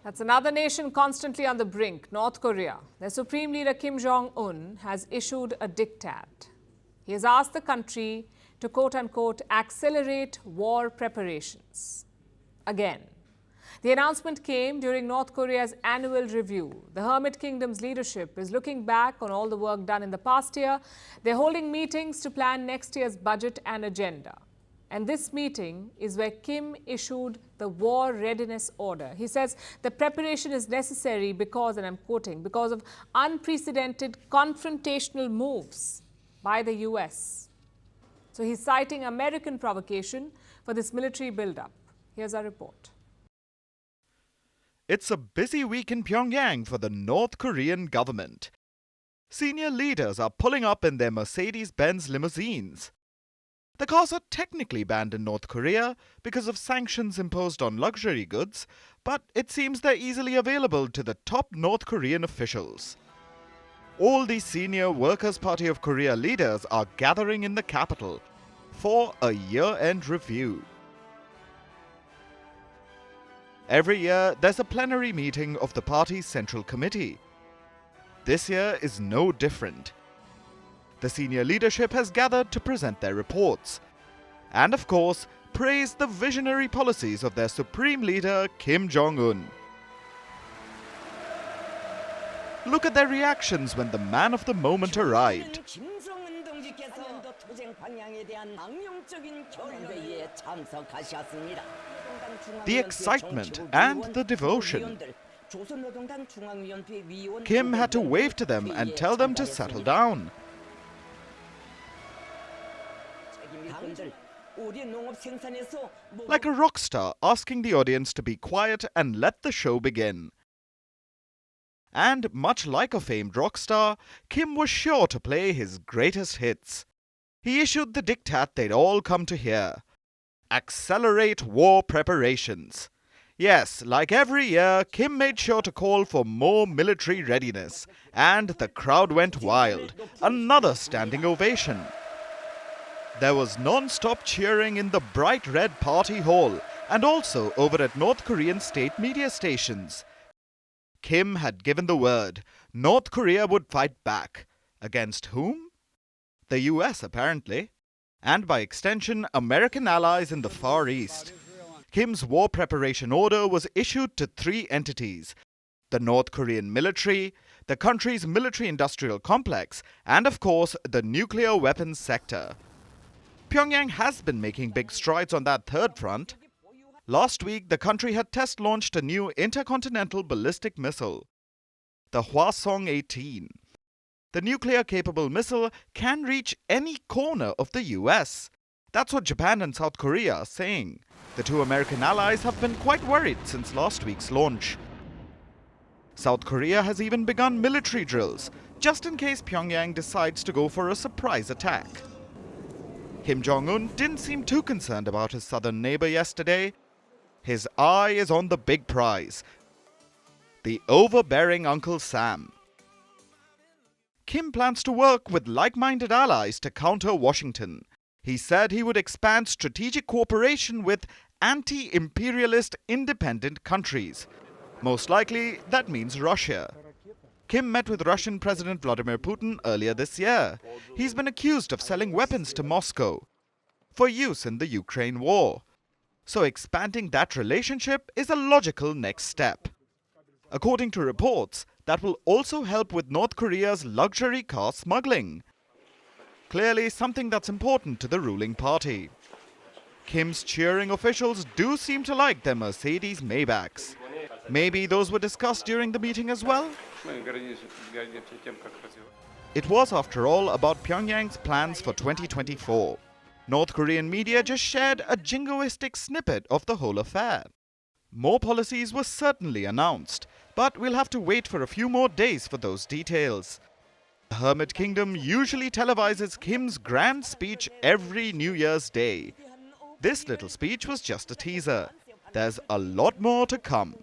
That's another nation constantly on the brink, North Korea. Their Supreme Leader Kim Jong Un has issued a diktat. He has asked the country to quote-unquote accelerate war preparations. Again. The announcement came during North Korea's annual review. The Hermit Kingdom's leadership is looking back on all the work done in the past year. They're holding meetings to plan next year's budget and agenda. And this meeting is where Kim issued the war readiness order. He says the preparation is necessary because, and I'm quoting, because of unprecedented confrontational moves by the US. So he's citing American provocation for this military buildup. Here's our report. It's a busy week in Pyongyang for the North Korean government. Senior leaders are pulling up in their Mercedes-Benz limousines. The cars are technically banned in North Korea because of sanctions imposed on luxury goods, but it seems they're easily available to the top North Korean officials. All these senior Workers' Party of Korea leaders are gathering in the capital for a year-end review. Every year, there's a plenary meeting of the party's Central Committee. This year is no different. The senior leadership has gathered to present their reports and, of course, praise the visionary policies of their supreme leader, Kim Jong Un. Look at their reactions when the man of the moment arrived. The excitement and the devotion. Kim had to wave to them and tell them to settle down. Like a rock star asking the audience to be quiet and let the show begin. And much like a famed rock star, Kim was sure to play his greatest hits. He issued the diktat they'd all come to hear. Accelerate war preparations. Yes, like every year, Kim made sure to call for more military readiness, and the crowd went wild. Another standing ovation. There was non-stop cheering in the bright red party hall and also over at North Korean state media stations. Kim had given the word. North Korea would fight back. Against whom? The US, apparently. And by extension, American allies in the Far East. Kim's war preparation order was issued to 3 entities: the North Korean military, the country's military-industrial complex, and of course, the nuclear weapons sector. Pyongyang has been making big strides on that third front. Last week, the country had test-launched a new intercontinental ballistic missile, the Hwasong-18. The nuclear-capable missile can reach any corner of the US. That's what Japan and South Korea are saying. The 2 American allies have been quite worried since last week's launch. South Korea has even begun military drills, just in case Pyongyang decides to go for a surprise attack. Kim Jong Un didn't seem too concerned about his southern neighbor yesterday. His eye is on the big prize, the overbearing Uncle Sam. Kim plans to work with like-minded allies to counter Washington. He said he would expand strategic cooperation with anti-imperialist independent countries. Most likely, that means Russia. Kim met with Russian President Vladimir Putin earlier this year. He's been accused of selling weapons to Moscow for use in the Ukraine war. So expanding that relationship is a logical next step. According to reports, that will also help with North Korea's luxury car smuggling. Clearly something that's important to the ruling party. Kim's cheering officials do seem to like their Mercedes Maybachs. Maybe those were discussed during the meeting as well? It was, after all, about Pyongyang's plans for 2024. North Korean media just shared a jingoistic snippet of the whole affair. More policies were certainly announced, but we'll have to wait for a few more days for those details. The Hermit Kingdom usually televises Kim's grand speech every New Year's Day. This little speech was just a teaser. There's a lot more to come.